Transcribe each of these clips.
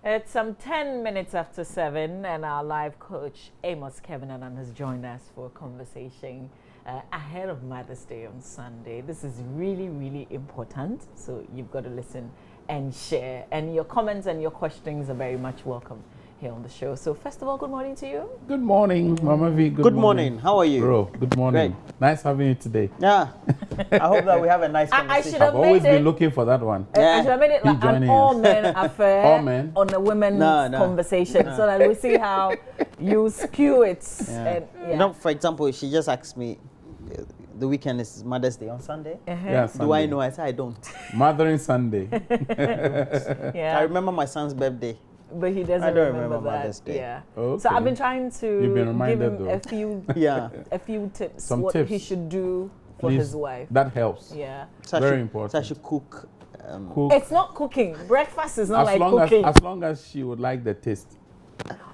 It's 10 minutes after 7, and our live coach, Amos Kevin Annan, has joined us for a conversation ahead of Mother's Day on Sunday. This is really, really important, so you've got to listen and share. And your comments and your questions are very much welcome here on the show. So first of all, good morning to you. Good morning, Mama V. Good morning. How are you? Bro, good morning. Great. Nice having you today. Yeah. I hope that we have a nice conversation. I should have I've always made been it. looking for that one. I should have made it like an all-men affair All men? on a women's conversation, so that we see how you skew it. Yeah. And, You know, for example, she just asked me, the weekend is Mother's Day on Sunday. Yeah, Sunday. Do I know? I said, I don't. Mothering Sunday. Yeah. I remember my son's birthday. But he doesn't I don't remember remember that. Mother's Day. Yeah. Okay. So I've been trying to You've been give reminded, him though. a few Yeah. a few tips Some what tips. he should do for Please, his wife. That helps. Yeah. So I Very should- important. So I should cook. Cook. It's not cooking. Breakfast is not like long cooking. as long as she would like the taste.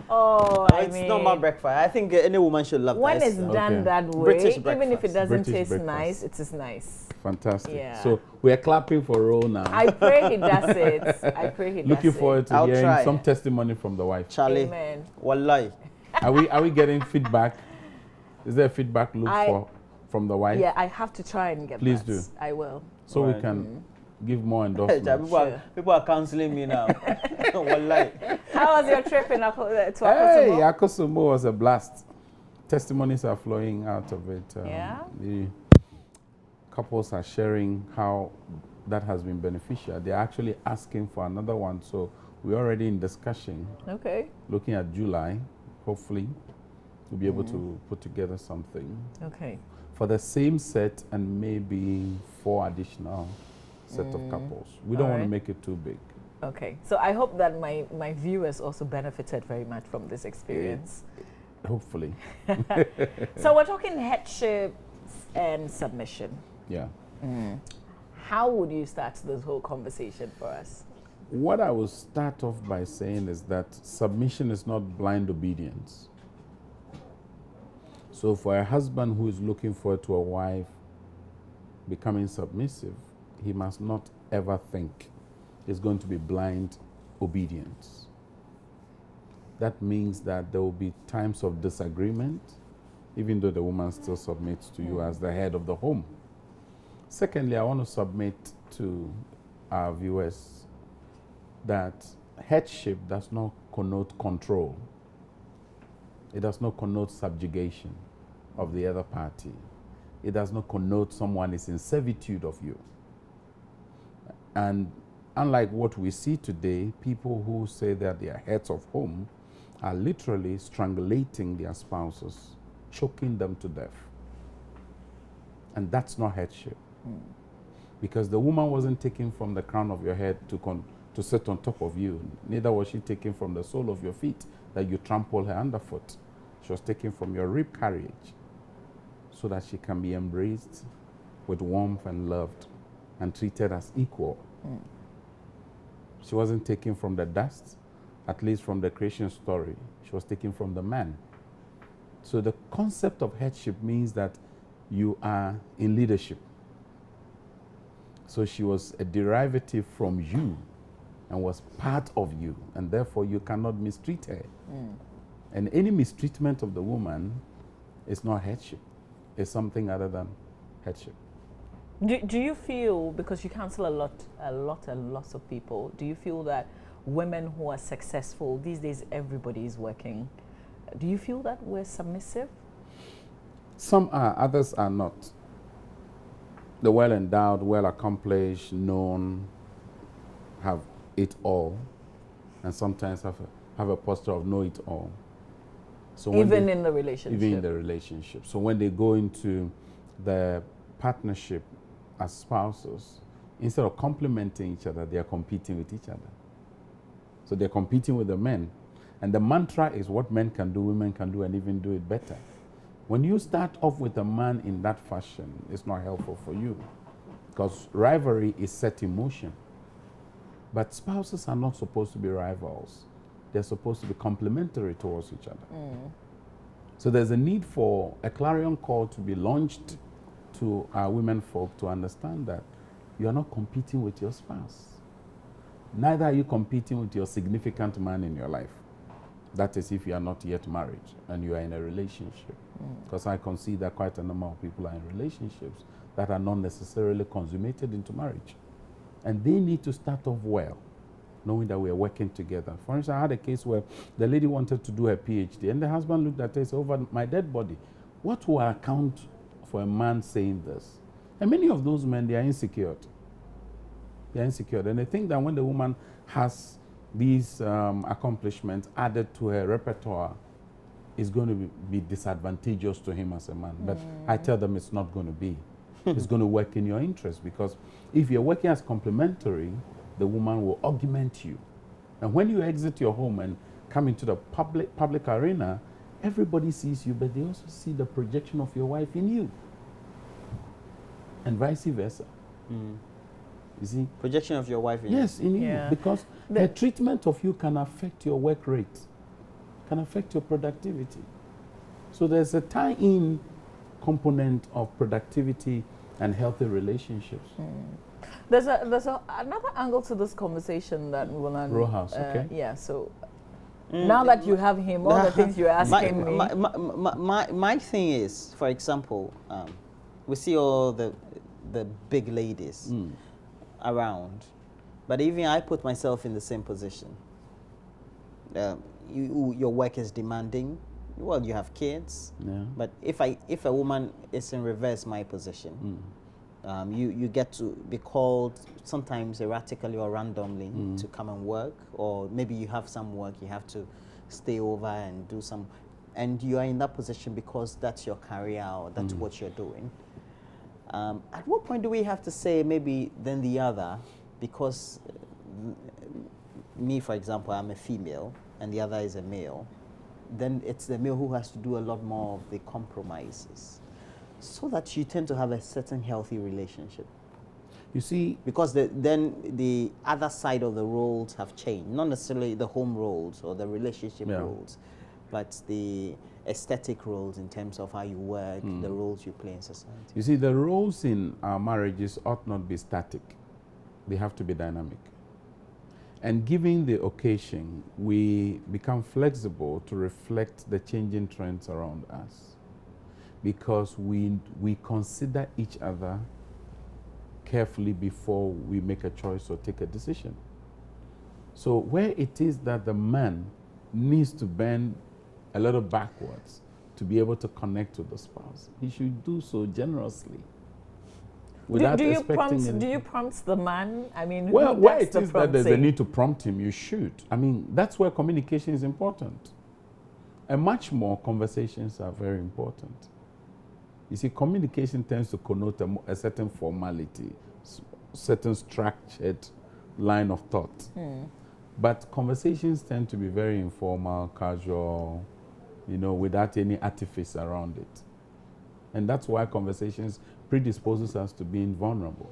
Oh, I It's mean, not my breakfast. I think any woman should love when that. it's done Okay. that way, British even if it breakfast. doesn't British taste breakfast. nice, it is nice. Fantastic. Yeah. So we're clapping for Ro now. I pray he does it. I pray he does Looking it. forward to I'll hearing try. some testimony from the wife. Charlie. Amen. Wallahi. Are we getting feedback? Is there a feedback loop from the wife? Yeah, I have to try and get Please that. do. I will. So we Right. can give more people, endorsements. Sure. people are counseling me now. Wallahi. How was your trip in to Hey, Akosombo? Akosombo was a blast. Testimonies are flowing out of it. Yeah? The couples are sharing how that has been beneficial. They're actually asking for another one. So we're already in discussion, Okay. looking at July. Hopefully, we'll be able to put together something Okay. for the same set and maybe 4 additional set of couples. We don't want to Alright. make it too big. Okay. So I hope that my viewers also benefited very much from this experience. Hopefully, So we're talking headship and submission. yeah. How would you start this whole conversation for us? What I will start off by saying is that submission is not blind obedience. So for a husband who is looking forward to a wife becoming submissive, he must not ever think it's going to be blind obedience. That means that there will be times of disagreement, even though the woman still submits to you as the head of the home. Secondly, I want to submit to our viewers that headship does not connote control. It does not connote subjugation of the other party. It does not connote someone is in servitude of you. And unlike what we see today, people who say that they are heads of home are literally strangulating their spouses, choking them to death. And that's not headship. Because the woman wasn't taken from the crown of your head to sit on top of you. Neither was she taken from the sole of your feet that you trample her underfoot. She was taken from your rib carriage so that she can be embraced with warmth and loved and treated as equal. She wasn't taken from the dust, at least from the creation story. She was taken from the man. So the concept of headship means that you are in leadership. So she was a derivative from you and was part of you, and therefore you cannot mistreat her. And any mistreatment of the woman is not headship. It's something other than headship. Do you feel, because you counsel a lot of people, do you feel that women who are successful, these days everybody is working, do you feel that we're submissive? Some are, others are not. The well-endowed, well-accomplished, known, have it all, and sometimes have a posture of know it all. So Even in the relationship? Even in the relationship. So when they go into the partnership as spouses, instead of complementing each other, they are competing with each other. So they're competing with the men. And the mantra is what men can do, women can do, and even do it better. When you start off with a man in that fashion, it's not helpful for you, because rivalry is set in motion. But spouses are not supposed to be rivals. They're supposed to be complementary towards each other. So there's a need for a clarion call to be launched to our women folk to understand that you are not competing with your spouse. neither are you competing with your significant man in your life. That is if you are not yet married and you are in a relationship. Because I consider quite a number of people are in relationships that are not necessarily consummated into marriage. And they need to start off well, knowing that we are working together. For instance, I had a case where the lady wanted to do her PhD, and the husband looked at her and said, over my dead body, what will account for a man saying this? And many of those men, they are insecure. They are insecure. And they think that when the woman has these accomplishments added to her repertoire, it's going to be disadvantageous to him as a man. But I tell them it's not going to be. It's going to work in your interest, because if you're working as complementary, the woman will augment you. And when you exit your home and come into the public arena, everybody sees you, but they also see the projection of your wife in you. And vice versa. You see? Projection of your wife in you. Yes, in you. Because the treatment of you can affect your work rate, can affect your productivity. So there's a tie-in component of productivity and healthy relationships. There's another angle to this conversation that we will not. Rowhouse, okay. Yeah, so now that you have him, all the things you're asking me. My thing is, for example, we see all the big ladies around, but even I put myself in the same position. Your work is demanding. Well, you have kids, but if a woman is in reverse my position, you get to be called sometimes erratically or randomly to come and work, or maybe you have some work, you have to stay over and do some, and you are in that position because that's your career or that's what you're doing. At what point do we have to say maybe then the other, because me, for example, I'm a female and the other is a male, then it's the male who has to do a lot more of the compromises, so that you tend to have a certain healthy relationship. You see, because then the other side of the roles have changed, not necessarily the home roles or the relationship roles, but the aesthetic roles in terms of how you work, the roles you play in society. You see, the roles in our marriages ought not be static. They have to be dynamic. And given the occasion, we become flexible to reflect the changing trends around us, because we consider each other carefully before we make a choice or take a decision. So where it is that the man needs to bend a little backwards to be able to connect with the spouse, he should do so generously. Do you prompt the man? I mean, well, where it is that there's a need to prompt him, you should. I mean, that's where communication is important. And much more, conversations are very important. You see, communication tends to connote a certain formality, certain structured line of thought. But conversations tend to be very informal, casual, you know, without any artifice around it. And that's why conversations predisposes us to being vulnerable.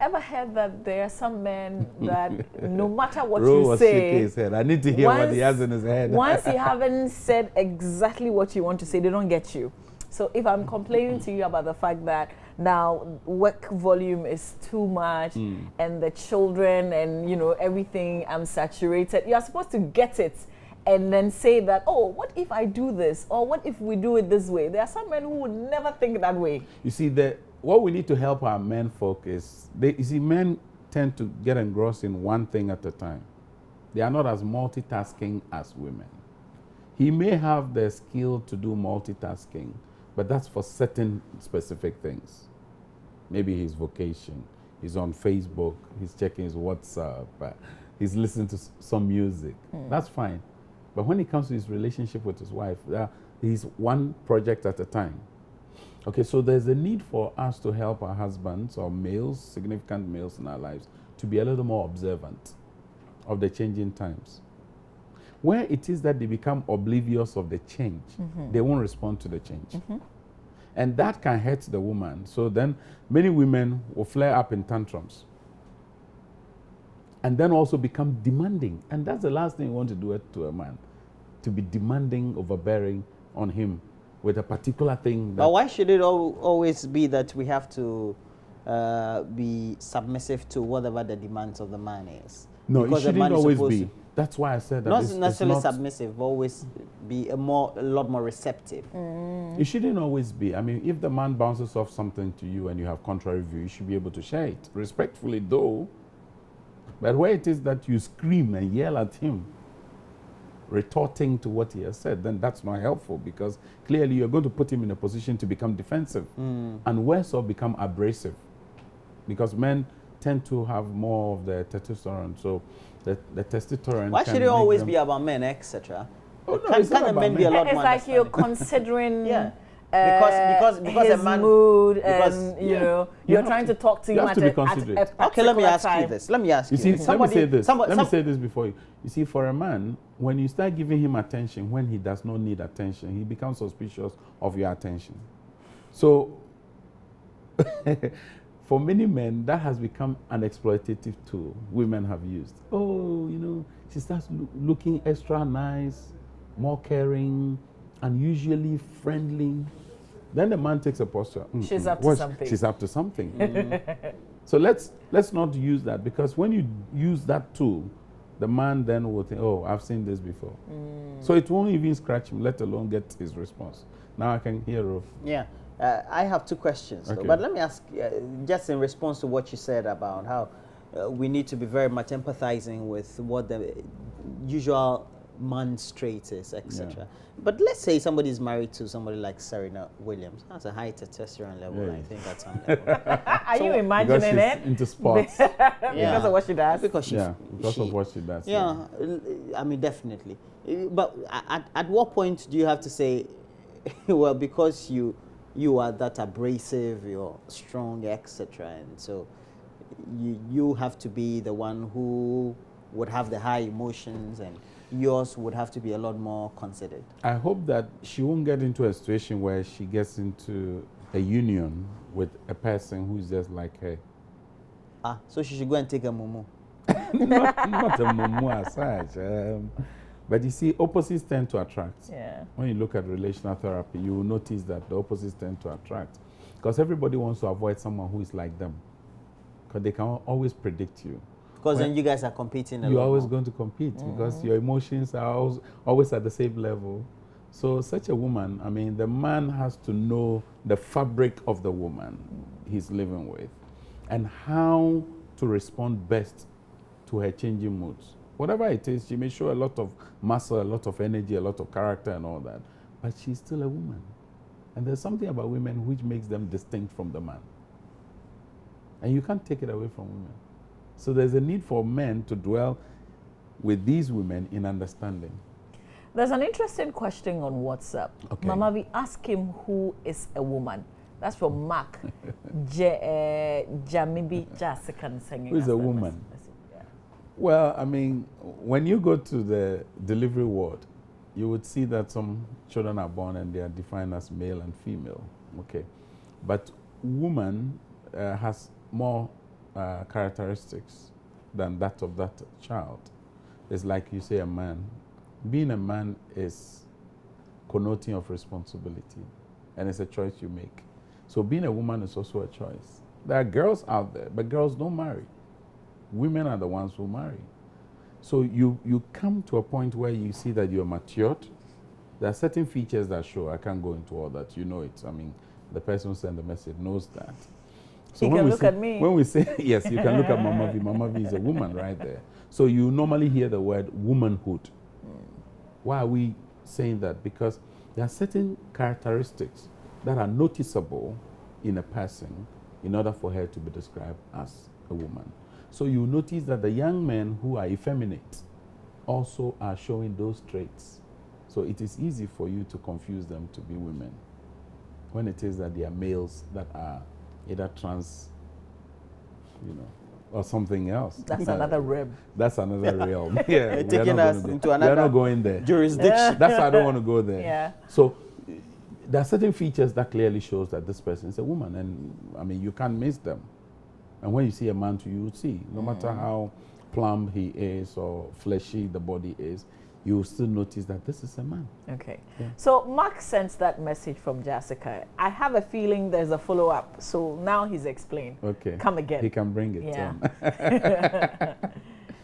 Ever heard that there are some men that no matter what Ro you was say, shaking his head. I need to hear what he has in his head. Once you haven't said exactly what you want to say, they don't get you. So if I'm complaining to you about the fact that now work volume is too much and the children and, you know, everything, I'm saturated, you're supposed to get it and then say that, oh, what if I do this? Or what if we do it this way? There are some men who would never think that way. You see, what we need to help our men folk is, you see, men tend to get engrossed in one thing at a time. They are not as multitasking as women. He may have the skill to do multitasking, but that's for certain specific things. Maybe his vocation, he's on Facebook, he's checking his WhatsApp, he's listening to some music. That's fine. But when it comes to his relationship with his wife, he's one project at a time. Okay, so there's a need for us to help our husbands or males, significant males in our lives, to be a little more observant of the changing times. Where it is that they become oblivious of the change, they won't respond to the change. And that can hurt the woman. So then many women will flare up in tantrums and then also become demanding. And that's the last thing you want to do to a man, to be demanding, overbearing on him with a particular thing. But why should it always be that we have to be submissive to whatever the demands of the man is. No, because it shouldn't always be. to, that's why I said that not it's necessarily not submissive, but always be a lot more receptive. It shouldn't always be. I mean, if the man bounces off something to you and you have contrary view, you should be able to share it respectfully, though. But where it is that you scream and yell at him, retorting to what he has said, then that's not helpful, because clearly you're going to put him in a position to become defensive and worse off, become abrasive, because men tend to have more of the testosterone. So the testosterone. Why should it always be about men, etc.? Oh, no, it's not about men be a lot it's more like you're considering yeah. Because his a man mood, because, and you know, you're trying to talk to him at a particular okay, let me ask time. you this. Let me ask You you. see, let me say this. Let me say this before you. You see, for a man, when you start giving him attention when he does not need attention, he becomes suspicious of your attention. So, for many men, that has become an exploitative tool women have used. Oh, you know, she starts looking extra nice, more caring, and usually friendly. Then the man takes a posture. She's up to something. She's up to something. So let's not use that, because when you use that tool, the man then will think, oh, I've seen this before. So it won't even scratch him, let alone get his response. Now I can hear of. Yeah. I have two questions, Okay. but let me ask, just in response to what you said about how we need to be very much empathizing with what the usual man's trait is, etc. Yeah. But let's say somebody is married to somebody like Serena Williams. That's a high testosterone level, Yeah. I think, at some level. Are you imagining Because she's it? into sports. Because of what she does? Because she, because of what she does. yeah, I mean, definitely. But at what point do you have to say, well, because you are that abrasive, you're strong, etc., and so you have to be the one who would have the high emotions, and yours would have to be a lot more considered. I hope that she won't get into a situation where she gets into a union with a person who's just like her. So she should go and take a mumu. not a mumu as such. But you see, opposites tend to attract. Yeah. When you look at relational therapy, you will notice that the opposites tend to attract. Because everybody wants to avoid someone who is like them. Because they can always predict you. Because then you guys are competing a lot You're always more. going to compete because your emotions are always at the same level. So such a woman, I mean, the man has to know the fabric of the woman he's living with and how to respond best to her changing moods. Whatever it is, she may show a lot of muscle, a lot of energy, a lot of character and all that, but she's still a woman. And there's something about women which makes them distinct from the man. And you can't take it away from women. So there's a need for men to dwell with these women in understanding. There's an interesting question on WhatsApp. Okay. Mama, we ask him who is a woman. That's from Mark. Jamibi Jasikan singing. Who is a woman? Yeah. Well, I mean, when you go to the delivery ward, you would see that some children are born and they are defined as male and female. Okay. But woman has more characteristics than that of that child. It's like you say a man. Being a man is connoting of responsibility, and it's a choice you make. So being a woman is also a choice. There are girls out there, but girls don't marry. Women are the ones who marry. So you come to a point where you see that you're matured. There are certain features that show. I can't go into all that. You know it. I mean, the person who sent the message knows that. So you can look at me. When we say, yes, you can look at Mama V. Mama V is a woman right there. So you normally hear the word womanhood. Why are we saying that? Because there are certain characteristics that are noticeable in a person in order for her to be described as a woman. So you notice that the young men who are effeminate also are showing those traits. So it is easy for you to confuse them to be women when it is that they are males that are either trans, you know, or something else. That's another realm. That's another realm. Yeah, we taking are not us gonna into we are not another going there. jurisdiction. That's why I don't want to go there. Yeah. So there are certain features that clearly shows that this person is a woman, and I mean you can't miss them. And when you see a man, you would see, no matter how plump he is or fleshy the body is, you will still notice that this is a man. Okay. Yeah. So Mark sends that message from Jessica. I have a feeling there's a follow-up. So now he's explained. Okay. Come again. He can bring it. Yeah.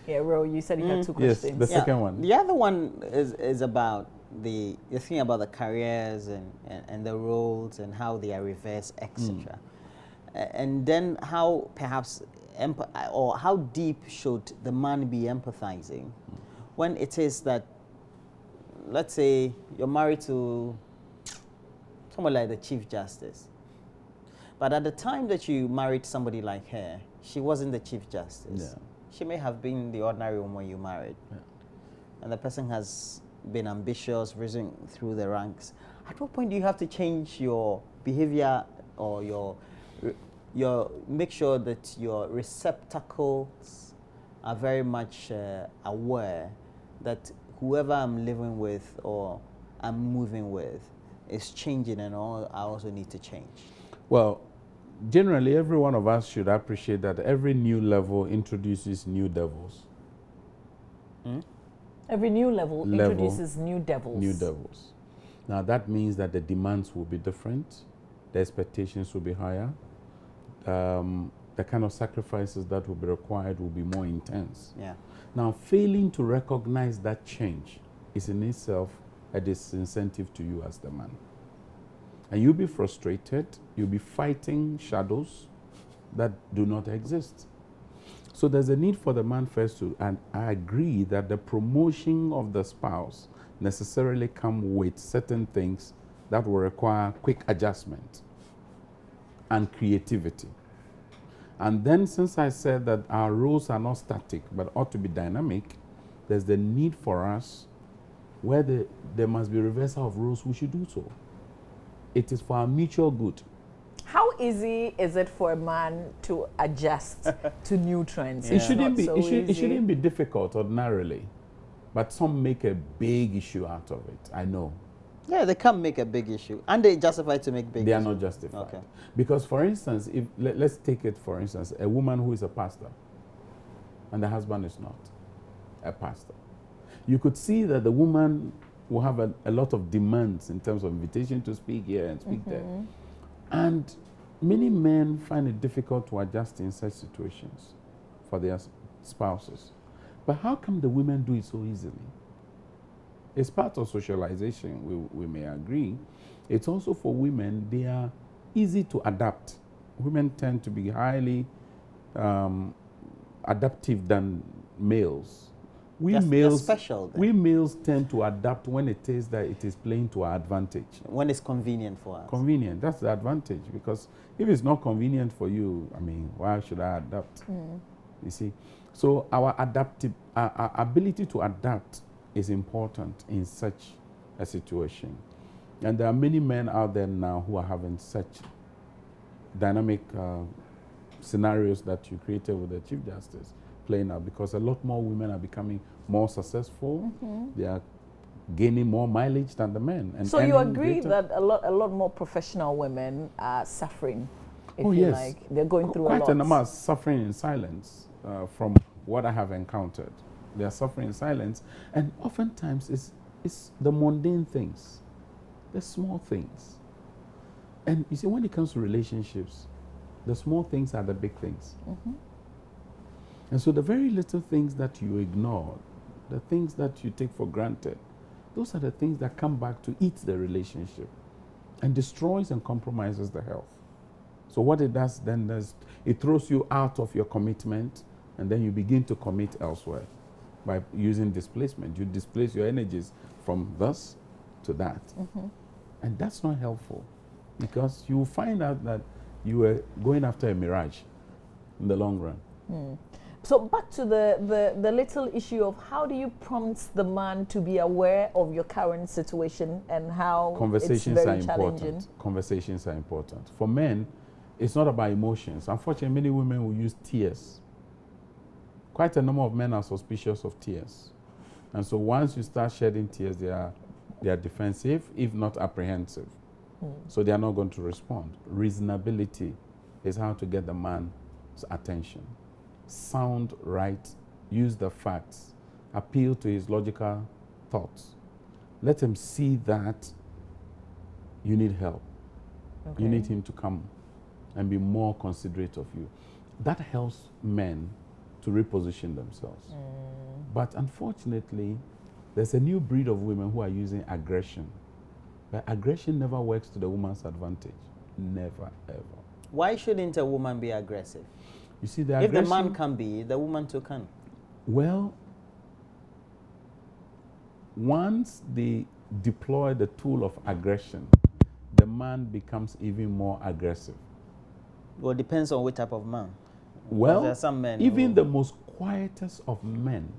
Yeah, Ro, you said you had two Yes, questions. the second one. The other one is about the thing about the careers and the roles and how they are reversed, etc. And then how perhaps or how deep should the man be empathizing when it is that, let's say you're married to someone like the Chief Justice, but at the time that you married somebody like her, she wasn't the Chief Justice. Yeah. She may have been the ordinary woman you married. Yeah. And the person has been ambitious, risen through the ranks. At what point do you have to change your behavior or your make sure that your receptacles are very much aware that whoever I'm living with or I'm moving with is changing, and I also need to change? Well, generally, every one of us should appreciate that every new level introduces new devils. Every new level introduces new devils. New devils. Now, that means that the demands will be different, the expectations will be higher, the kind of sacrifices that will be required will be more intense. Yeah. Now, failing to recognize that change is in itself a disincentive to you as the man. And you'll be frustrated, you'll be fighting shadows that do not exist. So there's a need for the man first to, and I agree that the promotion of the spouse necessarily come with certain things that will require quick adjustment and creativity. And then, since I said that our roles are not static but ought to be dynamic, there's the need for us where there must be reversal of roles, we should do so. It is for our mutual good. How easy is it for a man to adjust to new trends? Yeah. It shouldn't be. So it shouldn't be difficult ordinarily, but some make a big issue out of it. I know. Yeah, they can't make a big issue, and they justify to make big. They are issue. not justified. Okay. Because, for instance, if let's take it for instance, a woman who is a pastor, and the husband is not a pastor, you could see that the woman will have a lot of demands in terms of invitation to speak here and speak there. And many men find it difficult to adjust in such situations for their spouses. But how come the women do it so easily? It's part of socialization, we may agree. It's also for women, they are easy to adapt. Women tend to be highly adaptive than males. We males tend to adapt when it is that it is playing to our advantage. When it's convenient for us. Convenient, that's the advantage. Because if it's not convenient for you, I mean, why should I adapt? You see? So our ability to adapt is important in such a situation. And there are many men out there now who are having such dynamic scenarios that you created with the Chief Justice playing out, because a lot more women are becoming more successful. They are gaining more mileage than the men. And so you agree that a lot more professional women are suffering, if you like. They're going through a lot. Quite a number are suffering in silence from what I have encountered. They are suffering in silence, and oftentimes it's the mundane things, the small things. And you see, when it comes to relationships, the small things are the big things. And so the very little things that you ignore, the things that you take for granted, those are the things that come back to eat the relationship and destroys and compromises the health. So what it does then is it throws you out of your commitment, and then you begin to commit elsewhere by using displacement. You displace your energies from this to that. And that's not helpful, because you find out that you were going after a mirage in the long run. So back to the little issue of how do you prompt the man to be aware of your current situation and how conversations it's very are challenging. important. Conversations are important. For men, it's not about emotions. Unfortunately, many women will use tears. Quite a number of men are suspicious of tears. And so once you start shedding tears, they are defensive, if not apprehensive. So they are not going to respond. Reasonability is how to get the man's attention. Sound right, use the facts, appeal to his logical thoughts. Let him see that you need help. Okay. You need him to come and be more considerate of you. That helps men to reposition themselves. But unfortunately, there's a new breed of women who are using aggression. But aggression never works to the woman's advantage. Never, ever. Why shouldn't a woman be aggressive? You see, the If the aggression, man can be, the woman too can. well, once they deploy the tool of aggression, the man becomes even more aggressive. Well, it depends on which type of man. Well, there are some men even who- the most quietest of men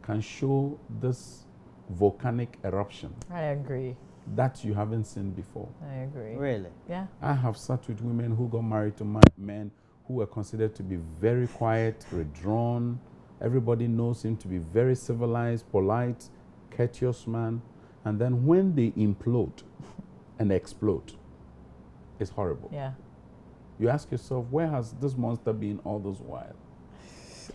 can show this volcanic eruption I agree. that you haven't seen before. I agree. Really? Yeah. I have sat with women who got married to men who were considered to be very quiet, withdrawn. Everybody knows him to be very civilized, polite, courteous man. And then when they implode and explode, it's horrible. Yeah. You ask yourself, where has this monster been all this while?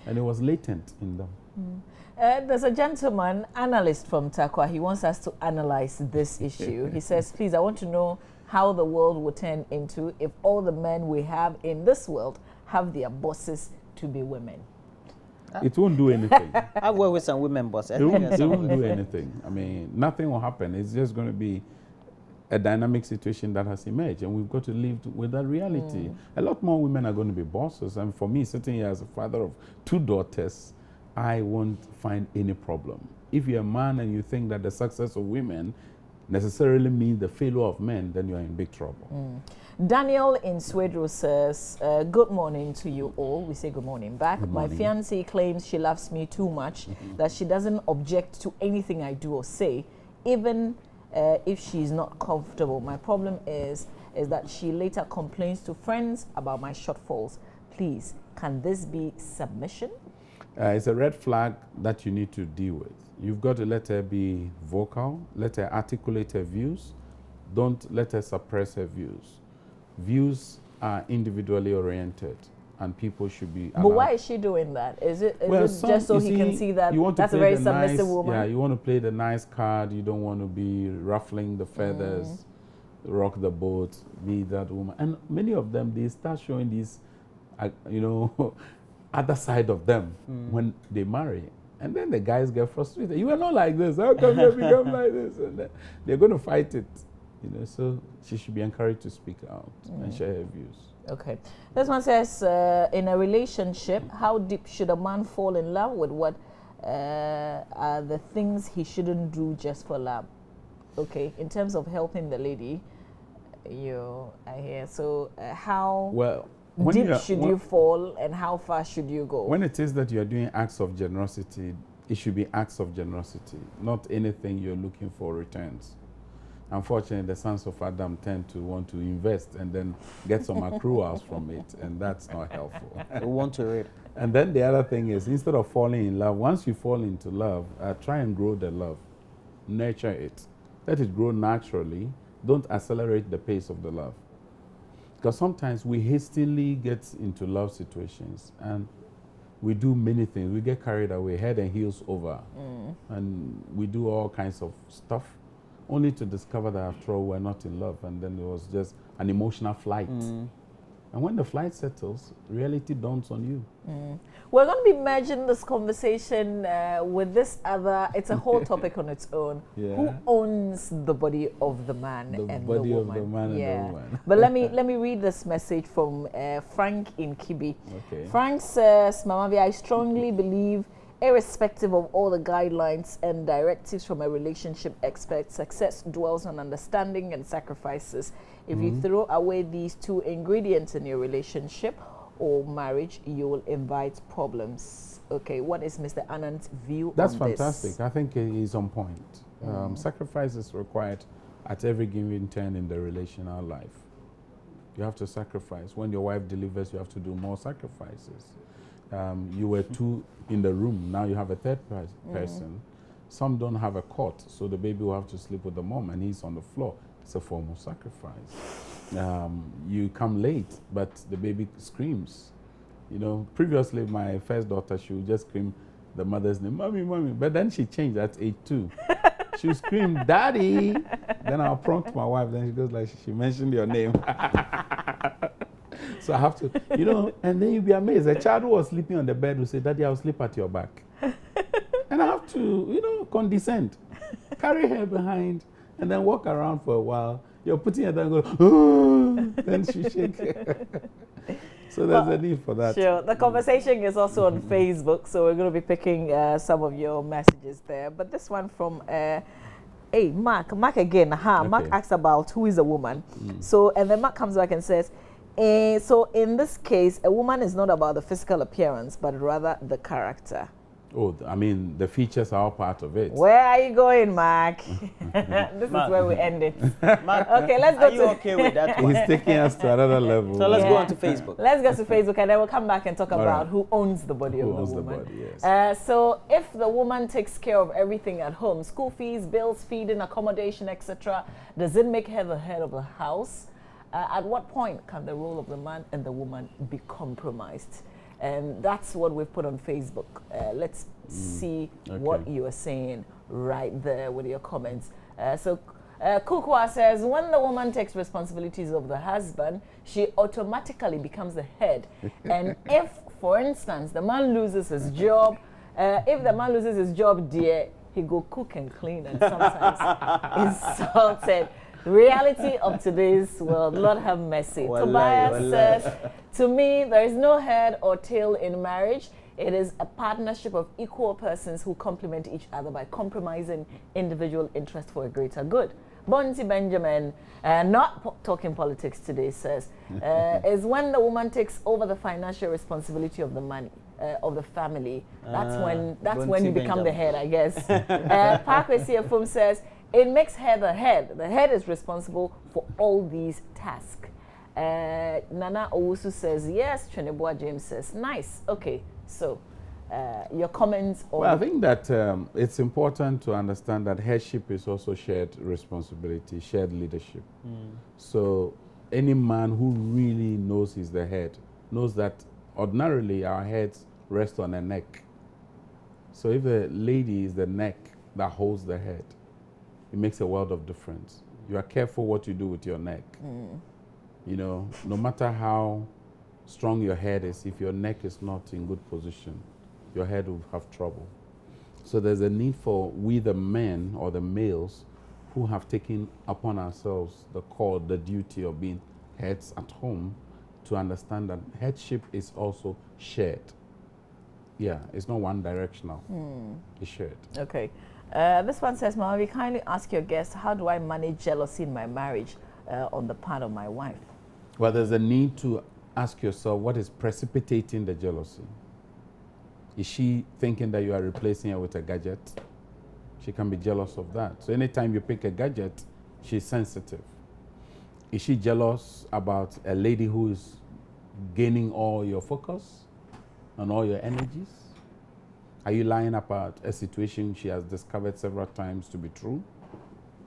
And it was latent in them. There's a gentleman, analyst from Takwa. He wants us to analyze this issue. He says, please, I want to know how the world will turn into if all the men we have in this world have their bosses to be women. It won't do anything. I've worked with some women bosses. It won't do anything. I mean, nothing will happen. It's just going to be a dynamic situation that has emerged, and we've got to live with that reality. A lot more women are going to be bosses, and for me, sitting here as a father of 2 daughters, I won't find any problem. If you're a man and you think that the success of women necessarily means the failure of men, then you're in big trouble. Daniel in Swedro says, good morning to you all. We say good morning back. Good My morning. fiancée claims she loves me too much, that she doesn't object to anything I do or say, even if she's not comfortable. My problem is that she later complains to friends about my shortfalls. Please, can this be submission? It's a red flag that you need to deal with. You've got to let her be vocal, let her articulate her views. Don't let her suppress her views. Views are individually oriented, and people should be allowed. But why is she doing that? Is it just so you he see, can see that you want to that's a play very the submissive nice, woman? Yeah, you want to play the nice card. You don't want to be ruffling the feathers, rock the boat, be that woman. And many of them, they start showing these, other side of them when they marry. And then the guys get frustrated. You are not like this. How come you become like this? And then they're going to fight it. So she should be encouraged to speak out and share her views. Okay. This one says, in a relationship, how deep should a man fall in love with? What are the things he shouldn't do just for love? Okay. In terms of helping the lady, I hear. So how deep should you fall, and how far should you go? When it is that you are doing acts of generosity, it should be acts of generosity, not anything you're looking for returns. Unfortunately, the sons of Adam tend to want to invest and then get some accruals from it, and that's not helpful. We want to read. And then the other thing is, instead of falling in love, once you fall into love, try and grow the love. Nurture it. Let it grow naturally. Don't accelerate the pace of the love. Because sometimes we hastily get into love situations and we do many things. We get carried away, head and heels over. And we do all kinds of stuff, only to discover that after all we're not in love, and then it was just an emotional flight. And when the flight settles, reality dawns on you. We're going to be merging this conversation with this other, it's a whole topic on its own. Yeah. Who owns the body of the man The and body the of woman? the man and the woman. But let me read this message from Frank in Kibi. Okay. Frank says, Mama V, I strongly believe, irrespective of all the guidelines and directives from a relationship expert, success dwells on understanding and sacrifices. If you throw away these 2 ingredients in your relationship or marriage, you will invite problems. Okay, what is Mr. Anand's view That's on this? fantastic. I think he's on point. Sacrifice is required at every given turn in the relational life. You have to sacrifice. When your wife delivers, you have to do more sacrifices. You were 2 in the room, now you have a 3rd person. Some don't have a cot, so the baby will have to sleep with the mom and he's on the floor. It's a form of sacrifice. You come late, but the baby screams. Previously my first daughter, she would just scream the mother's name, mommy, mommy. But then she changed at age 2. She would scream, daddy. Then I'll prompt my wife. Then she goes like, she mentioned your name. So I have to, and then you'll be amazed. A child who was sleeping on the bed will say, daddy, I'll sleep at your back. And I have to, condescend. Carry her behind and then walk around for a while. You're putting her down and go, oh, then she shake. So there's a need for that. Sure. The conversation is also on Facebook, so we're going to be picking some of your messages there. But this one from, Mark again. Okay. Mark asks about who is a woman. So, and then Mark comes back and says, so in this case, a woman is not about the physical appearance, but rather the character. Oh, I mean, the features are all part of it. Where are you going, Mark? This is where we end it. Mark, okay, let's go. Are you okay with that one? He's taking us to another level. So let's go on to Facebook. Let's go to Facebook, and then we'll come back and talk about who owns the body of the woman. Who owns the body, yes. So if the woman takes care of everything at home, school fees, bills, feeding, accommodation, etc., does it make her the head of the house? At what point can the role of the man and the woman be compromised? And that's what we've put on Facebook. Let's see what you are saying right there with your comments. So Kukwa says, when the woman takes responsibilities of the husband, she automatically becomes the head. And if, for instance, the man loses his job, dear, he go cook and clean and sometimes insulted. Reality of today's world, Lord have mercy. Tobias says, to me, there is no head or tail in marriage. It is a partnership of equal persons who complement each other by compromising individual interest for a greater good. Bonzi Benjamin, not talking politics today, says, is when the woman takes over the financial responsibility of the money, of the family. That's when you become the head, I guess. Parkway CFM says, it makes her the head. The head is responsible for all these tasks. Nana Owusu says, yes. Cheneboa James says, nice. Okay, so your comments on... Well, I think that it's important to understand that headship is also shared responsibility, shared leadership. So any man who really knows he's the head knows that ordinarily our heads rest on a neck. So if the lady is the neck that holds the head, it makes a world of difference. You are careful what you do with your neck. No matter how strong your head is, if your neck is not in good position, your head will have trouble. So there's a need for we the men or the males who have taken upon ourselves the call, the duty of being heads at home, to understand that headship is also shared. Yeah, it's not one directional. It's shared. Okay. This one says, Mama, kindly ask your guest, how do I manage jealousy in my marriage on the part of my wife? Well, there's a need to ask yourself what is precipitating the jealousy. Is she thinking that you are replacing her with a gadget? She can be jealous of that. So anytime you pick a gadget, she's sensitive. Is she jealous about a lady who is gaining all your focus and all your energies? Are you lying about a situation she has discovered several times to be true?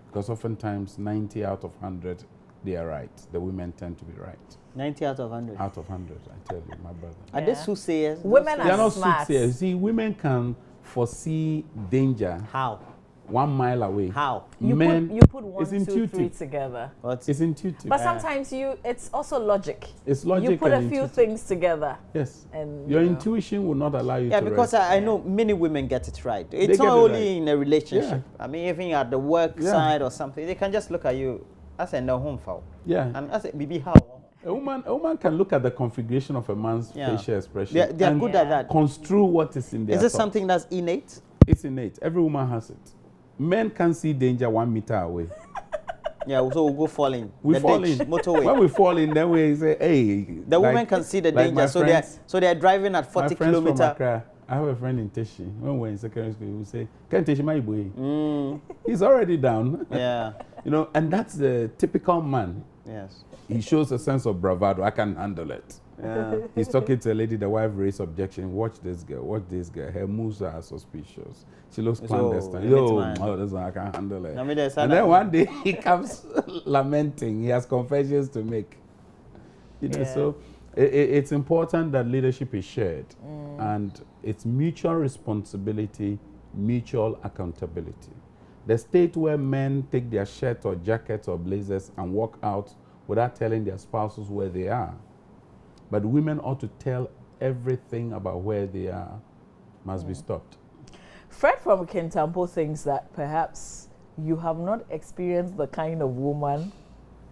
Because oftentimes 90 out of 100, they are right. The women tend to be right. 90 out of 100? Out of 100, I tell you, my brother. Are they soothsayers? Women They are are not smart. soothsayers. See, women can foresee danger. How? 1 mile away. How? You Men, put one, it's 2, 3 intuitive. together. It's intuitive. But sometimes it's also logic. It's logic. You put and a few intuitive. things together. Yes. And your intuition will not allow you Yeah, to because rest. I know many women get it right. It's get not it only right. in a relationship. Yeah. I mean, even at the work side or something, they can just look at you as a no home foul. Yeah. And as a BB how? A woman can look at the configuration of a man's facial expression. They are and good at that. Construe what is in their Is it thoughts. something that's innate? It's innate. Every woman has it. Men can see danger 1 meter away. Yeah, so we'll go fall in. We the fall ditch, in. motorway. When we fall in, then we say, hey. The women can see the danger, so they are driving at 40 kilometers. I have a friend in Teshi. When we're in secondary school, we say, "Can Teshi my boy?" He's already down. Yeah. And that's the typical man. Yes. He shows a sense of bravado. I can handle it. Yeah. He's talking to a lady, the wife raised objection. Watch this girl, watch this girl. Her moves are suspicious. She looks clandestine. This one, I can't handle it. And then one day he comes lamenting. He has confessions to make. So It's important that leadership is shared, and it's mutual responsibility, mutual accountability. The state where men take their shirt or jackets or blazers and walk out without telling their spouses where they are. But women ought to tell everything about where they are must be stopped. Fred from Kintampo thinks that perhaps you have not experienced the kind of woman.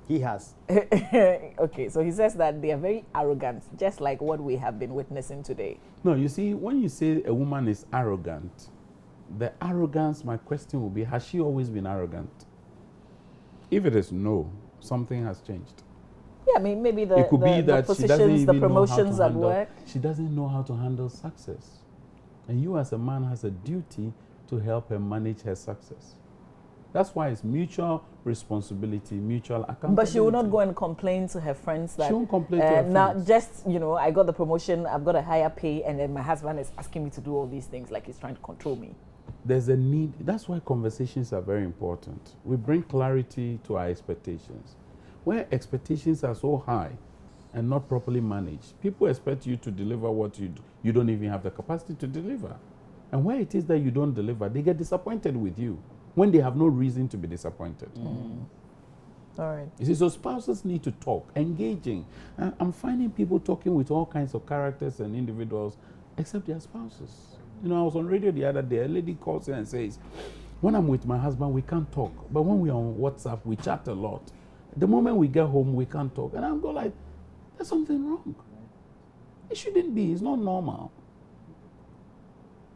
He has. Okay, so he says that they are very arrogant, just like what we have been witnessing today. No, you see, when you say a woman is arrogant, the arrogance, my question will be, has she always been arrogant? If it is no, something has changed. Yeah, I mean, maybe the, it could be that positions, the promotions at work. She doesn't know how to handle success. And you as a man has a duty to help her manage her success. That's why it's mutual responsibility, mutual accountability. But she will not go and complain to her friends that she won't complain to her now friends. just, you know, I got the promotion, I've got a higher pay, and then my husband is asking me to do all these things like he's trying to control me. There's a need. That's why conversations are very important. We bring clarity to our expectations. Where expectations are so high and not properly managed, people expect you to deliver what you don't even have the capacity to deliver. And where it is that you don't deliver, they get disappointed with you when they have no reason to be disappointed. All right. You see, so spouses need to talk, engaging. I'm finding people talking with all kinds of characters and individuals except their spouses. You know, I was on radio the other day, a lady calls in and says, when I'm with my husband, we can't talk. But when we're on WhatsApp, we chat a lot. The moment we get home, we can't talk. And I'm going like, there's something wrong. It shouldn't be. It's not normal.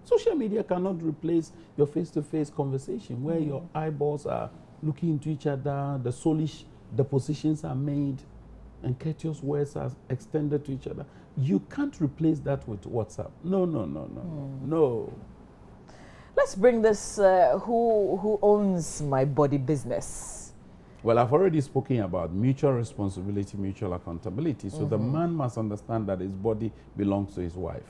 Social media cannot replace your face-to-face conversation where your eyeballs are looking into each other, the soulish depositions are made, and courteous words are extended to each other. You can't replace that with WhatsApp. No. Let's bring this who owns my body business. Well, I've already spoken about mutual responsibility, mutual accountability. So the man must understand that his body belongs to his wife.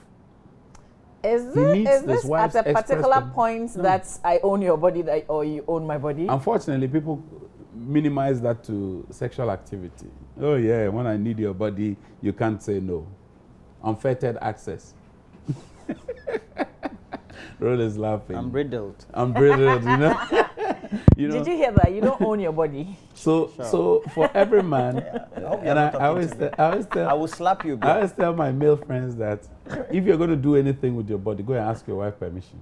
Is this at a particular point that I own your body or you own my body? Unfortunately, people minimize that to sexual activity. Oh yeah, when I need your body, you can't say no. Unfettered access. Rol is laughing. I'm bridled, you know? Did you hear that? You don't own your body. So for every man, and I always tell, I will slap you, bro. I always tell my male friends that if you're going to do anything with your body, go and ask your wife permission.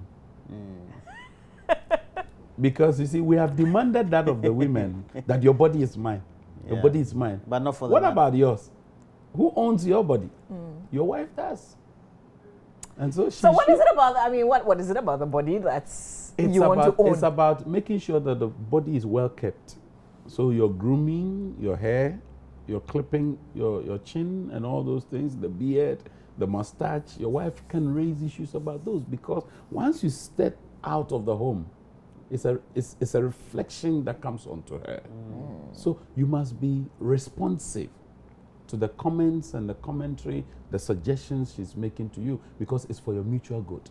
Because you see, we have demanded that of the women, that your body is mine. Your body is mine. But not for the What man. about yours? Who owns your body? Your wife does. And so what is it about? I mean, what is it about the body that's you want to own? It's about making sure that the body is well kept. So your grooming, your hair, your clipping, your chin and all those things, the beard, the mustache, your wife can raise issues about those, because once you step out of the home, it's a reflection that comes onto her. So you must be responsive to the comments and the commentary, the suggestions she's making to you, because it's for your mutual good.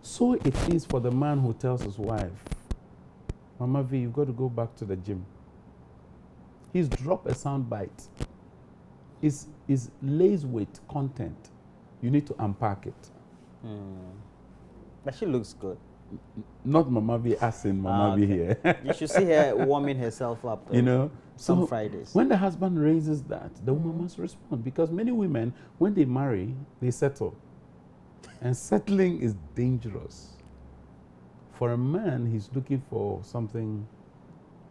So it is for the man who tells his wife, Mama V, you've got to go back to the gym. He's dropped a sound bite. It's laced with content. You need to unpack it. But she looks good. Not Mama V as in Mama V here. You should see her warming herself up. You know, some Fridays. When the husband raises that, the woman must respond, because many women, when they marry, they settle. And settling is dangerous. For a man, he's looking for something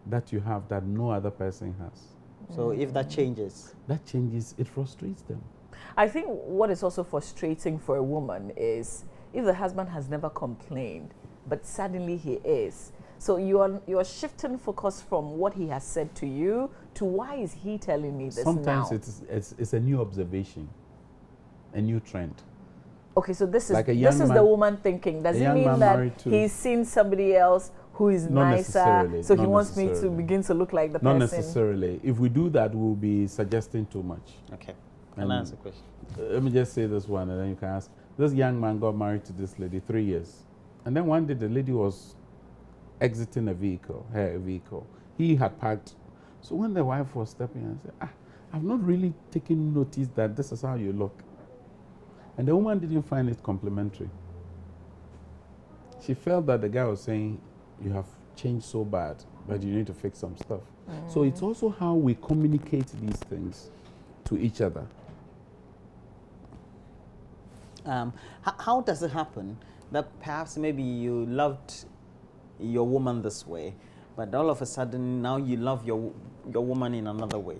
that you have that no other person has. So if that changes? That changes, it frustrates them. I think what is also frustrating for a woman is if the husband has never complained, but suddenly he is. So you're shifting focus from what he has said to you to why is he telling me this Sometimes now? it's a new observation, a new trend. Okay, so this is Like the woman thinking. Does it mean that he's seen somebody else who is nicer, so he wants me to begin to look like the person? Not necessarily. If we do that, we'll be suggesting too much. Okay. Can I answer a question? Let me just say this one, and then you can ask. This young man got married to this lady 3 years. And then one day the lady was exiting her vehicle. He had parked. So when the wife was stepping in, I said, I've not really taken notice that this is how you look. And the woman didn't find it complimentary. She felt that the guy was saying, you have changed so bad, but you need to fix some stuff. So it's also how we communicate these things to each other. How does it happen that perhaps maybe you loved your woman this way, but all of a sudden now you love your woman in another way?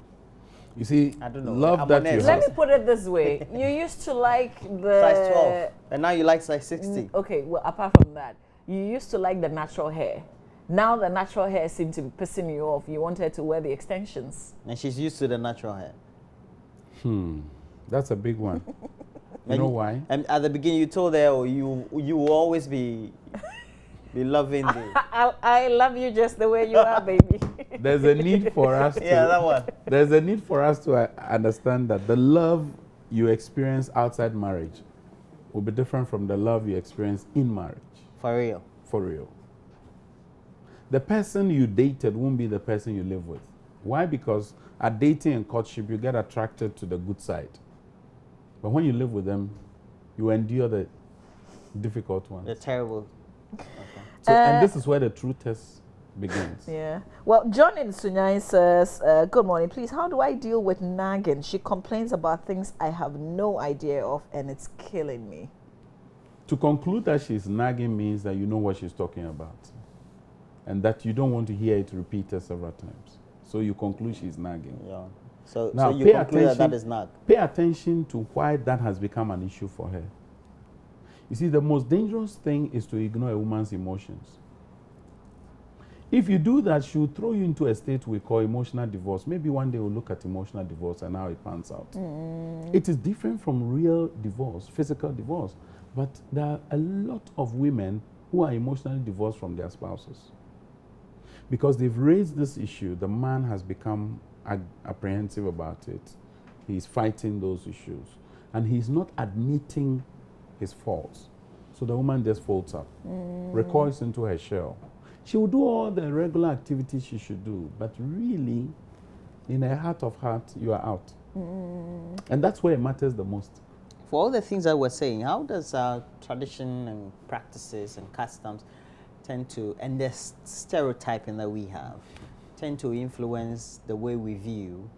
You see, I don't know. love that you Let have. me put it this way. You used to like the... Size 12, and now you like size 60. Okay, well, apart from that, you used to like the natural hair. Now the natural hair seems to be pissing you off. You want her to wear the extensions. And she's used to the natural hair. That's a big one. You know why? And at the beginning you told her, oh, you will always be loving the... I love you just the way you are, baby. There's a need for us to... Yeah, that one. There's a need for us to understand that the love you experience outside marriage will be different from the love you experience in marriage. For real. For real. The person you dated won't be the person you live with. Why? Because at dating and courtship, you get attracted to the good side. But when you live with them, you endure the difficult ones. The terrible. Okay. So, and this is where the true test begins. Yeah. Well, John in Sunyai says, good morning. Please, how do I deal with nagging? She complains about things I have no idea of, and it's killing me. To conclude that she's nagging means that you know what she's talking about, and that you don't want to hear it repeated several times. So you conclude she's nagging. Yeah. So, now, so you conclude that is nag. Pay attention to why that has become an issue for her. You see, the most dangerous thing is to ignore a woman's emotions. If you do that, she'll throw you into a state we call emotional divorce. Maybe one day we'll look at emotional divorce and how it pans out. It is different from real divorce, physical divorce. But there are a lot of women who are emotionally divorced from their spouses. Because they've raised this issue, the man has become apprehensive about it. He's fighting those issues. And he's not admitting his faults. So the woman just folds up, recoils into her shell. She will do all the regular activities she should do, but really, in her heart of hearts, you are out. And that's where it matters the most. For all the things that we're saying, how does tradition and practices and customs tend to, and the stereotyping that we have, tend to influence the way we view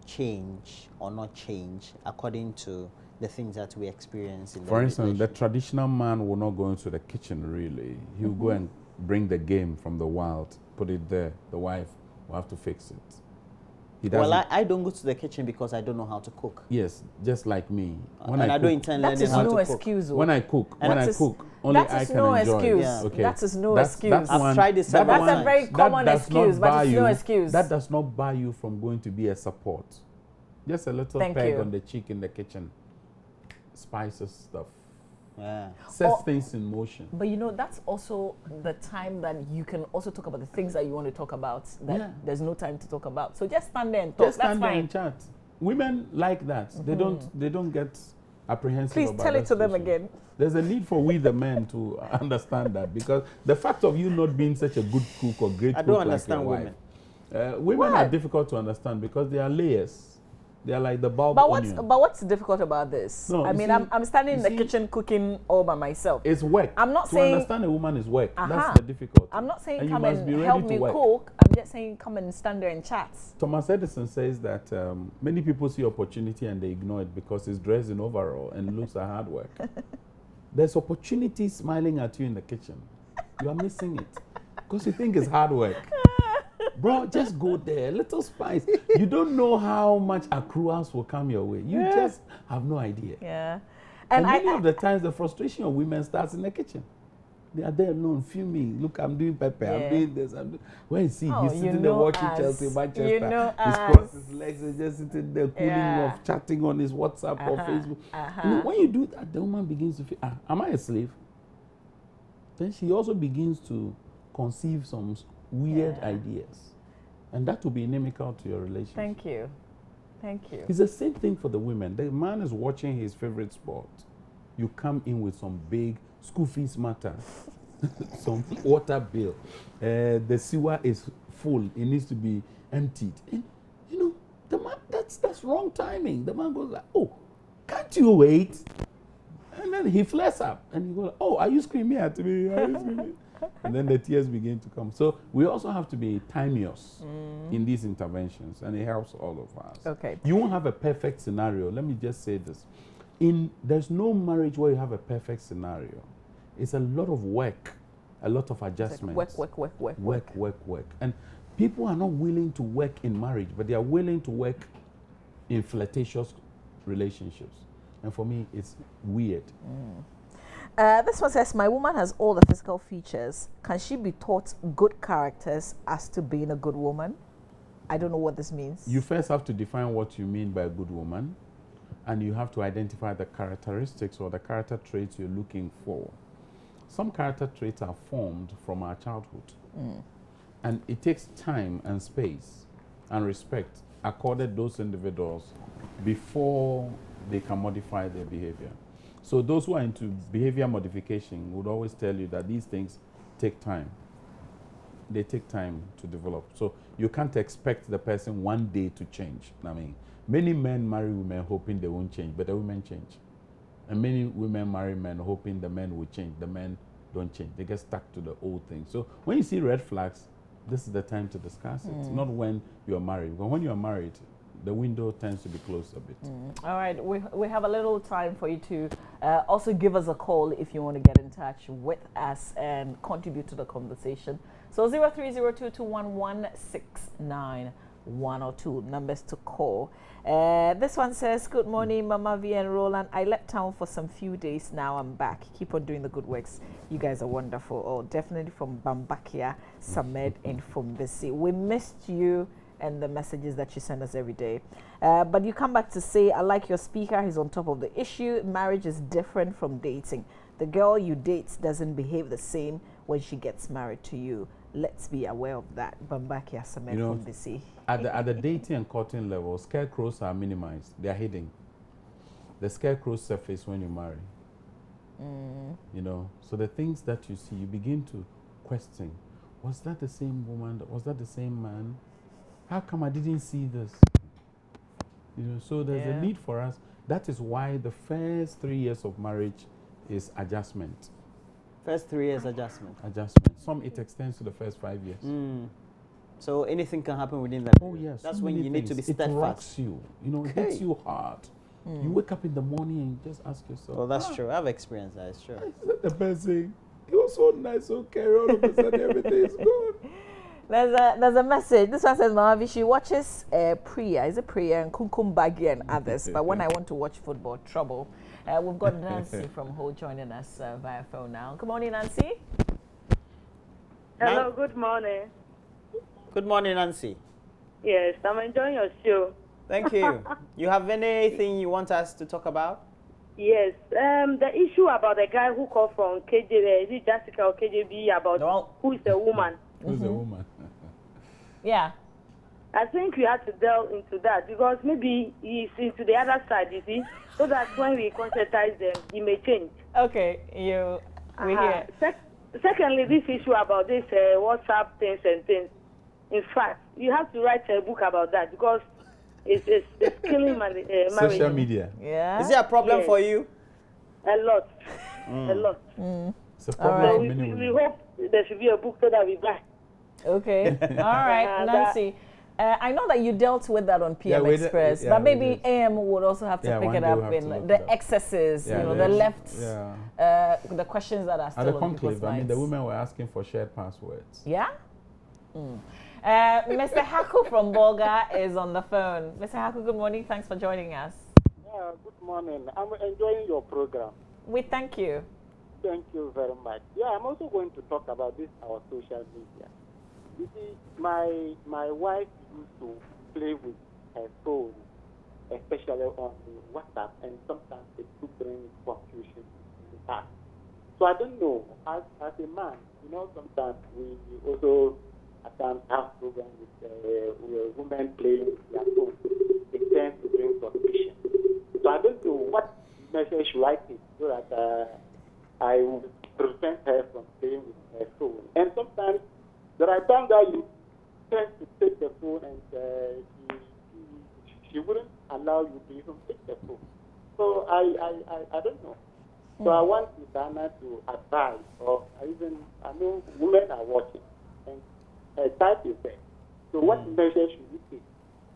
change or not change according to the things that we experience in the For instance, the traditional man will not go into the kitchen, really. He'll go and bring the game from the wild, put it there. The wife will have to fix it. Well, I don't go to the kitchen because I don't know how to cook. Yes, just like me. When I don't intend learning how to cook. Excuse. When I cook, only I can enjoy it. Yeah. Okay. That is no excuse. I've tried this several times. That's a very common excuse, but it's no excuse. That does not buy you from going to be a support. Just a little peg on the cheek in the kitchen. Spices stuff. Yeah. Sets things in motion. But you know, that's also the time that you can also talk about the things that you want to talk about that there's no time to talk about. So just stand there and talk. Just stand there and chat. Women like that. They don't get apprehensive Please about tell it to them situation. again. There's a need for we the men to understand that, because the fact of you not being such a good cook or great cook, I don't understand like your wife. Women are difficult to understand because they are layers. They are like the bulb onion. But what's difficult about this? No, I mean, I'm standing in the kitchen cooking all by myself. It's work. I'm not to saying... To understand a woman is work. That's the difficulty. I'm not saying and come and help me cook. I'm just saying come and stand there and chat. Thomas Edison says that many people see opportunity and they ignore it because he's dressed in overall and looks at hard work. There's opportunity smiling at you in the kitchen. You are missing it because you think it's hard work. Bro, just go there, little spice. You don't know how much accruals will come your way. You just have no idea. Yeah. And many of the times, the frustration of women starts in the kitchen. They are there alone, fuming. Look, I'm doing pepper, I'm doing this. Where is he? He's sitting there watching Chelsea, Manchester. You know he's crossed his legs and just sitting there cooling off, chatting on his WhatsApp or Facebook. You know, when you do that, the woman begins to feel, am I a slave? Then she also begins to conceive some weird ideas. And that will be inimical to your relationship. Thank you. Thank you. It's the same thing for the women. The man is watching his favorite sport. You come in with some big school fees matter, some water bill. The sewer is full. It needs to be emptied. And, you know, the man, that's that's wrong timing. The man goes like, oh, can't you wait? And then he flares up and he goes, oh, are you screaming at me? Are you screaming? And then the tears begin to come. So we also have to be timeous in these interventions, and it helps all of us. Okay. You won't have a perfect scenario. Let me just say this. There's no marriage where you have a perfect scenario. It's a lot of work, a lot of adjustments. Like work. And people are not willing to work in marriage, but they are willing to work in flirtatious relationships. And for me, it's weird. This one says, my woman has all the physical features. Can she be taught good characters as to being a good woman? I don't know what this means. You first have to define what you mean by a good woman, and you have to identify the characteristics or the character traits you're looking for. Some character traits are formed from our childhood. And it takes time and space and respect accorded those individuals before they can modify their behavior. So those who are into behavior modification would always tell you that these things take time. They take time to develop. So you can't expect the person one day to change. I mean, many men marry women hoping they won't change, but the women change. And many women marry men hoping the men will change. The men don't change. They get stuck to the old thing. So when you see red flags, this is the time to discuss it, not when you're married. But when you're married, the window tends to be closed a bit. All right, we have a little time for you to also give us a call if you want to get in touch with us and contribute to the conversation. So 030221169102, numbers to call. This one says, good morning, Mama V and Roland. I left town for some few days now. I'm back. Keep on doing the good works. You guys are wonderful. Oh, definitely from Bambakia, Samed, and from Bisi. We missed you and the messages that you send us every day. But you come back to say, I like your speaker. He's on top of the issue. Marriage is different from dating. The girl you date doesn't behave the same when she gets married to you. Let's be aware of that. Bambakia Samed from Bisi. At the dating and courting level, scarecrows are minimized. They are hidden. The scarecrows surface when you marry. You know, so the things that you see, you begin to question. Was that the same woman? Was that the same man? How come I didn't see this? You know, so there's a need for us. That is why the first 3 years of marriage is adjustment. First 3 years adjustment. Adjustment. Some it extends to the first 5 years. So anything can happen within that. Oh yes. That's when you need to be steadfast. It rocks you. You know, it hits you hard. You wake up in the morning and just ask yourself. Well, that's true. I've experienced that. It's true. Is that the best thing? It was so nice, so caring. All of a sudden, everything is gone. There's a message. This one says, Mama, she watches Priya. Is it Priya and Kunkum Baggy and others? But when I want to watch football, trouble. We've got Nancy from Ho joining us via phone now. Good morning, Nancy. Hello, good morning. Good morning, Nancy. Yes, I'm enjoying your show. Thank you. You have anything you want us to talk about? Yes, the issue about the guy who called from KJ, is it Jessica or KJB, about who is a woman? Who's a woman? Yeah. I think we have to delve into that because maybe he's into the other side, you see, so that when we conscientize them, he may change. Okay, we hear. Secondly, this issue about this WhatsApp things and things. In fact, you have to write a book about that because it's killing marriage. Social media. Yeah. Is it a problem for you? A lot. A lot. It's a problem for many we women. hope there should be a book so that we buy. Okay. All right, Nancy. I know that you dealt with that on PM Express, but maybe AM would also have to pick it up in the excesses, you know, the lefts, the questions that are still at the on people's conclave. I mean, minds. the women were asking for shared passwords. Yeah? Mr. Haku from Bolga is on the phone. Mr. Haku, good morning. Thanks for joining us. Yeah, good morning. I'm enjoying your program. We thank you. Thank you very much. Yeah, I'm also going to talk about this, our social media. You see, my wife used to play with her phone, especially on WhatsApp, and sometimes it could bring confusion in the past. So I don't know, as a man, you know, sometimes we also at times have programs with women playing with their phone. It tends to bring suspicion. So I don't know what measure should I take so that I will prevent her from playing with her phone. And sometimes there are times that you tend to take the phone and she wouldn't allow you to even pick the phone. So I don't know. So I want Susanna to advise, or I know women are watching, and her type is there. So what measures should we take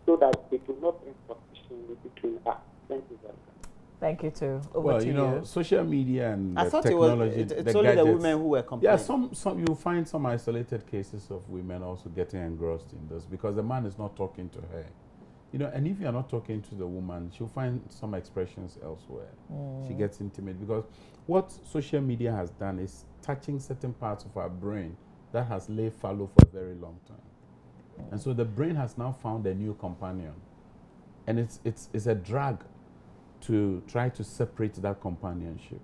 so that it will not bring suspicion between us? Thank you very much. Thank you too. Over Well, to you know, social media and I the thought technology, it's only the women who were complaining. Yeah, some you find some isolated cases of women also getting engrossed in this because the man is not talking to her. You know, and if you're not talking to the woman, she'll find some expressions elsewhere. She gets intimate because what social media has done is touching certain parts of our brain that has lay fallow for a very long time. And so the brain has now found a new companion. And it's a drag to try to separate that companionship.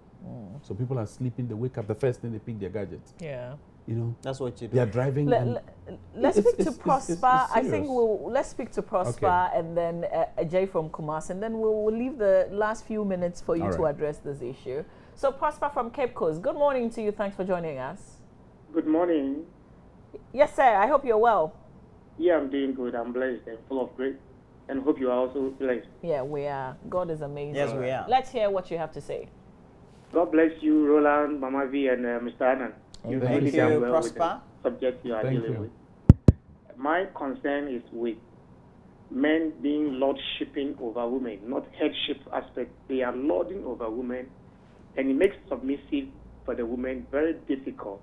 So people are sleeping, they wake up, the first thing they pick their gadgets. Yeah. You know, that's what you do. They are driving. Let's speak to Prosper. It's I think let's speak to Prosper and then Jay from Kumasi, and then we'll leave the last few minutes for you to address this issue. So Prosper from Cape Coast, good morning to you. Thanks for joining us. Good morning. Yes, sir. I hope you're well. Yeah, I'm doing good. I'm blessed and full of grace, and hope you are also blessed. Yeah, we are. God is amazing. Yes, we are. Let's hear what you have to say. God bless you, Roland, Mama V, and Mr. Anand. You've really done well with the subject you are dealing with. My concern is with men being lordshipping over women, not headship aspect. They are lording over women, and it makes submissive for the women very difficult.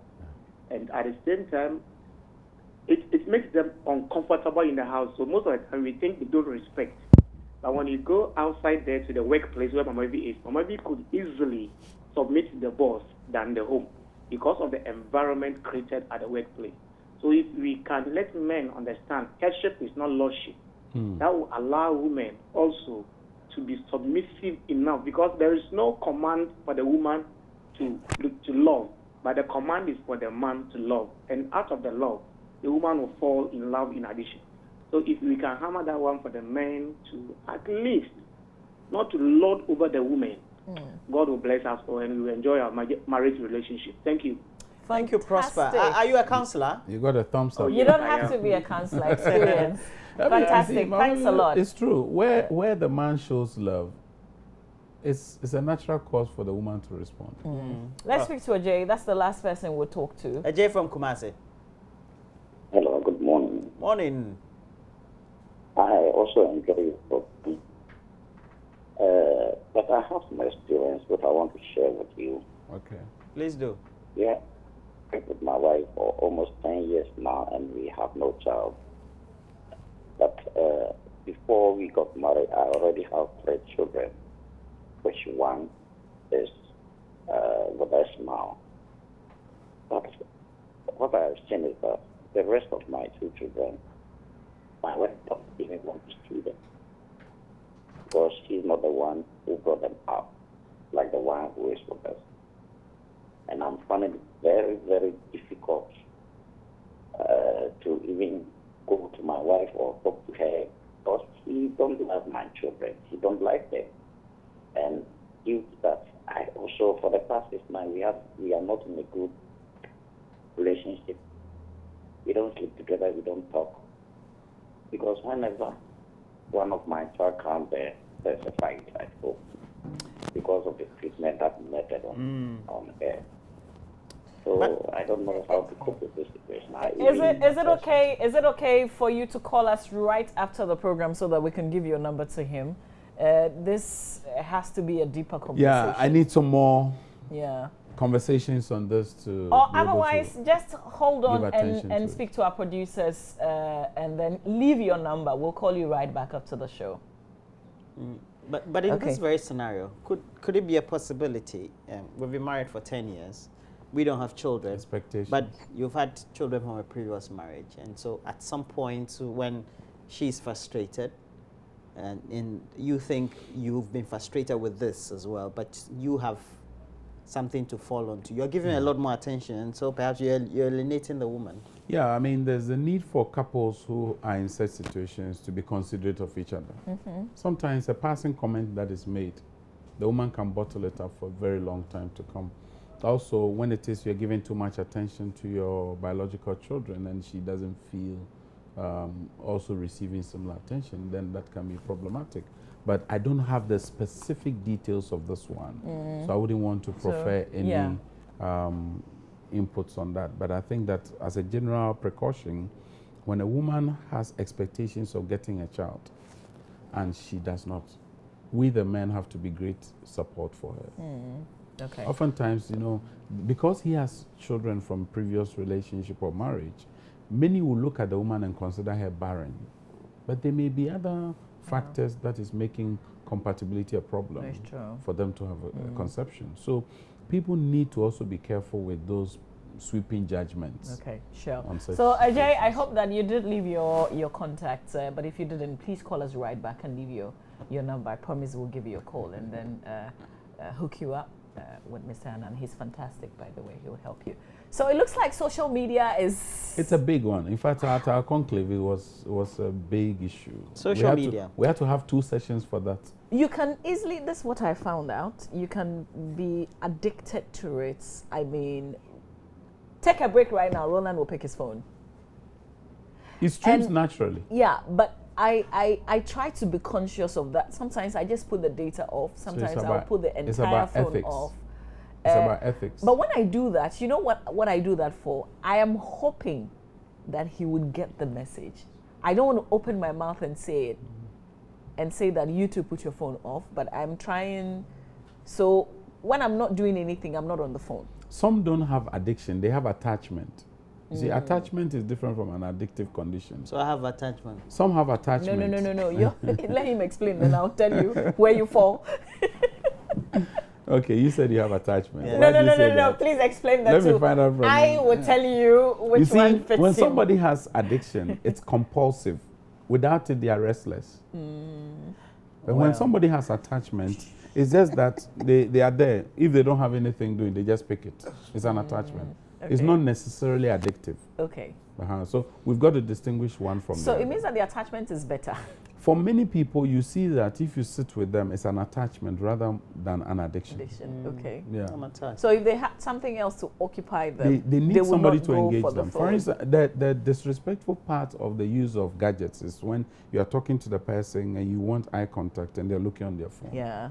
And at the same time, it makes them uncomfortable in the house. So most of the time, we think they don't respect. But when you go outside there to the workplace where Mama V is, Mama V could easily submit to the boss than the home because of the environment created at the workplace. So if we can let men understand headship is not lordship, that will allow women also to be submissive enough, because there is no command for the woman to love, but the command is for the man to love. And out of the love, the woman will fall in love in addition. So if we can hammer that one for the men to at least not to lord over the women, God will bless us all and we will enjoy our marriage relationship. Thank you. Thank you, Prosper. Are you a counselor? You got a thumbs up. You don't have to be a counselor. Experience. Fantastic. Thanks a lot. It's true. Where the man shows love, it's a natural cause for the woman to respond. Let's speak to Ajay. That's the last person we'll talk to. Ajay from Kumasi. Hello, good morning. Morning. I also enjoy your program. But I have some experience that I want to share with you. Okay. Please do. Yeah. I've been with my wife for almost 10 years now, and we have no child. But before we got married, I already have 3 children, which one is with us now. But what I have seen is that the rest of my 2 children, my wife doesn't even want to see them, because she's not the one who brought them up, like the one who is with us. And I'm finding it very, very difficult to even go to my wife or talk to her, because she don't love my children. She don't like them. And due to that, I also, for the past 6 months, we are not in a good relationship. We don't sleep together, we don't talk. Because whenever one of my child comes there, there's a fight at home because of the treatment that meted on her. So but I don't know how to cope with this situation. Is it okay for you to call us right after the program so that we can give your number to him? This has to be a deeper conversation. Yeah, I need some more conversations on this to. Or otherwise, just hold on and speak to our producers and then leave your number. We'll call you right back up to the show. But in this very scenario, could it be a possibility? We've been married for 10 years. We don't have children. Expectations. But you've had children from a previous marriage. And so at some point when she's frustrated, and you think you've been frustrated with this as well, but you have something to fall onto. You're giving a lot more attention, and so perhaps you're alienating the woman. Yeah, I mean, there's a need for couples who are in such situations to be considerate of each other. Sometimes a passing comment that is made, the woman can bottle it up for a very long time to come. Also, when it is you're giving too much attention to your biological children and she doesn't feel also receiving similar attention, then that can be problematic. but I don't have the specific details of this one. So I wouldn't want to prefer any inputs on that. But I think that as a general precaution, when a woman has expectations of getting a child and she does not, we the men have to be great support for her. Okay. Oftentimes, you know, because he has children from previous relationship or marriage, many will look at the woman and consider her barren. But there may be other factors that is making compatibility a problem for them to have a conception. So people need to also be careful with those sweeping judgments. Okay, sure. So Ajay, I hope that you did leave your contacts, but if you didn't, please call us right back and leave your number. I promise we'll give you a call and then hook you up with Mr. Annan. He's fantastic, by the way. He'll help you. So it looks like social media is... It's a big one. In fact, at our conclave, it was a big issue. Social media. We had to have 2 sessions for that. You can easily, this is what I found out, you can be addicted to it. I mean, take a break right now, Roland will pick his phone. It streams naturally. Yeah, but I try to be conscious of that. Sometimes I just put the data off. Sometimes I'll put the entire phone off. It's about ethics. But when I do that, you know what I do that for? I am hoping that he would get the message. I don't want to open my mouth and say it and say that you two put your phone off, but I'm trying. So when I'm not doing anything, I'm not on the phone. Some don't have addiction, they have attachment. You see, attachment is different from an addictive condition. So I have attachment. Some have attachment. No. Let him explain, and I'll tell you where you fall. Okay, you said you have attachment. Yeah. No. Please explain that too. Let me find out from I you. will tell you which one fits when you. somebody has addiction, it's compulsive. Without it, they are restless. But when somebody has attachment, it's just that they are there. If they don't have anything doing, they just pick it. It's an attachment. Okay. It's not necessarily addictive. Okay. So we've got to distinguish one from the other. So it means that the attachment is better. For many people, you see that if you sit with them, it's an attachment rather than an addiction. Okay. Yeah. I'm attached. So if they had something else to occupy them, they need somebody to engage for them. For instance, the disrespectful part of the use of gadgets is when you are talking to the person and you want eye contact and they're looking on their phone. Yeah.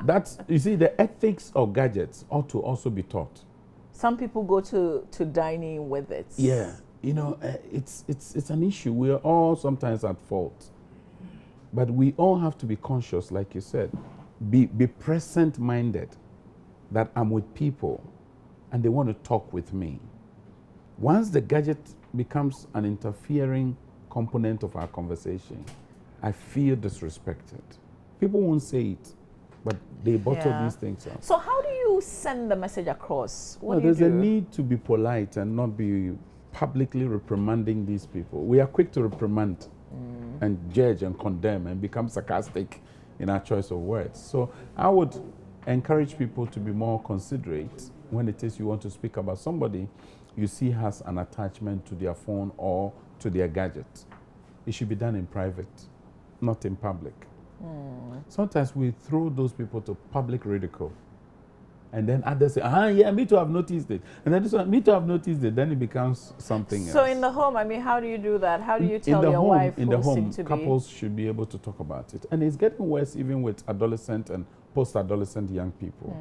That's, you see, the ethics of gadgets ought to also be taught. Some people go to dining with it. Yeah. You know, it's an issue. We are all sometimes at fault. But we all have to be conscious, like you said. Be present-minded that I'm with people and they want to talk with me. Once the gadget becomes an interfering component of our conversation, I feel disrespected. People won't say it, but they bottle these things up. So how do you send the message across? What do there's you do? a need to be polite and not be publicly reprimanding these people. We are quick to reprimand and judge and condemn and become sarcastic in our choice of words. So I would encourage people to be more considerate when it is you want to speak about somebody you see has an attachment to their phone or to their gadget. It should be done in private, not in public. Sometimes we throw those people to public ridicule. And then others say, yeah, me too, I've noticed it. And then this one, me too, I've noticed it. Then it becomes something else. So in the home, I mean, how do you do that? How do you tell your wife in the home, couples should be able to talk about it. And it's getting worse even with adolescent and post-adolescent young people.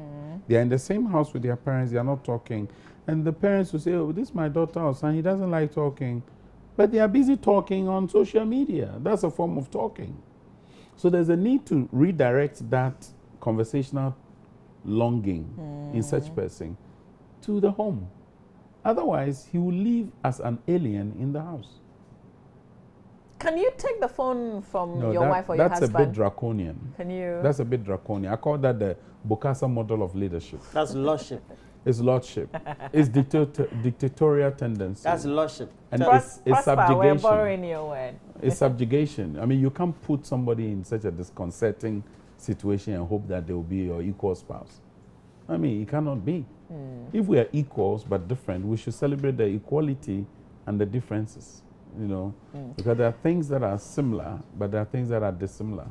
They are in the same house with their parents, they are not talking. And the parents will say, oh, this is my daughter or son, he doesn't like talking. But they are busy talking on social media. That's a form of talking. So there's a need to redirect that conversational longing in such person to the home. Otherwise, he will live as an alien in the house. Can you take the phone from your wife or your husband? That's a bit draconian. Can you? That's a bit draconian. I call that the Bokassa model of leadership. That's lordship. It's lordship. It's dictatorial tendency. That's lordship. And it's subjugation. We're borrowing your word. It's subjugation. I mean, you can't put somebody in such a disconcerting situation and hope that they will be your equal spouse. I mean, it cannot be. If we are equals but different, we should celebrate the equality and the differences, you know, because there are things that are similar, but there are things that are dissimilar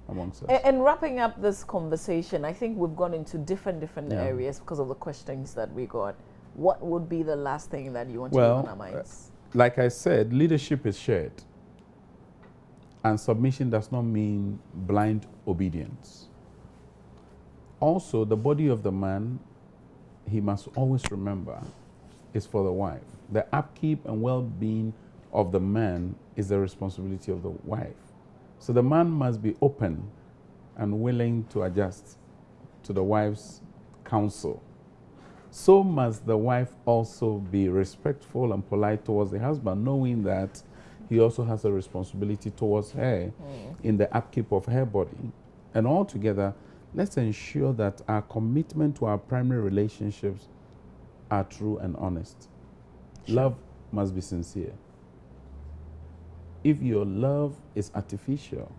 amongst us. And wrapping up this conversation, I think we've gone into different areas because of the questions that we got. What would be the last thing that you want to leave on our minds? Like I said, leadership is shared. And submission does not mean blind obedience. Also, the body of the man, he must always remember, is for the wife. The upkeep and well-being of the man is the responsibility of the wife. So the man must be open and willing to adjust to the wife's counsel. So must the wife also be respectful and polite towards the husband, knowing that he also has a responsibility towards her in the upkeep of her body. And altogether, let's ensure that our commitment to our primary relationships are true and honest. Sure. Love must be sincere. If your love is artificial,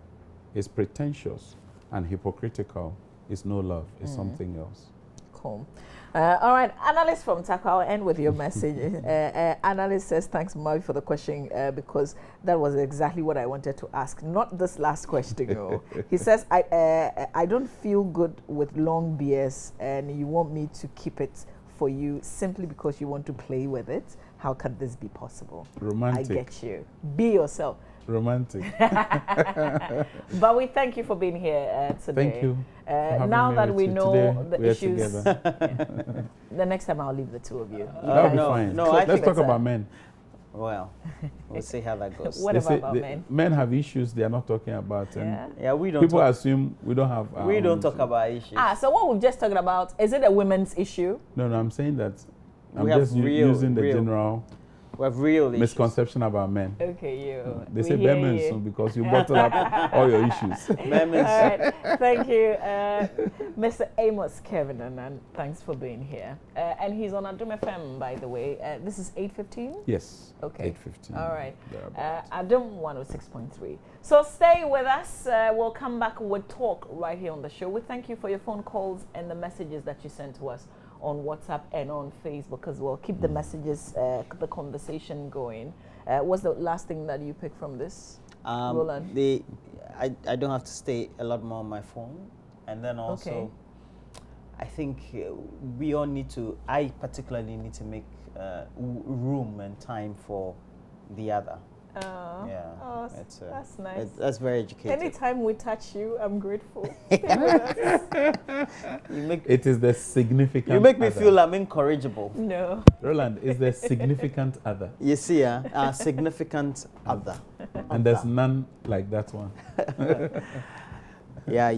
is pretentious and hypocritical, it's no love, it's something else. Cool. All right, analyst from Tako, I'll end with your message. Analyst says, thanks, Mavi, for the question, because that was exactly what I wanted to ask. Not this last question. No. He says, I don't feel good with long beards, and you want me to keep it for you simply because you want to play with it. How can this be possible? Romantic. I get you. Be yourself. Romantic. But we thank you for being here today. Thank you. Now that we know the issues, the next time I'll leave the two of you. That'll be fine. No, let's talk about men. Well, we'll see how that goes. What about men? Men have issues they are not talking about. Yeah, we don't. People assume we don't have. We don't talk about issues. So what we've just talked about, is it a women's issue? No, I'm saying that I'm We have just real- using the real general We have real issues. misconception about men. Okay, you. They say men soon because you bottle up all your issues. All right, thank you, Mr. Amos Kevin, and thanks for being here. And he's on Adum FM, by the way. This is 8:15? Yes. Okay. 8:15. All right. Adum 106.3. So stay with us. We'll come back with talk right here on the show. We thank you for your phone calls and the messages that you sent to us on WhatsApp and on Facebook as well. Keep the messages, the conversation going. What's the last thing that you picked from this, Roland? I don't have to stay a lot more on my phone. And then also, I think we all need to, I particularly need to make room and time for the other. Oh, that's nice. That's very educated. Anytime we touch you, I'm grateful. It is the significant You make me other. feel I'm incorrigible. No. Roland is the significant other. You see, our significant other. And there's none like that one. Yeah,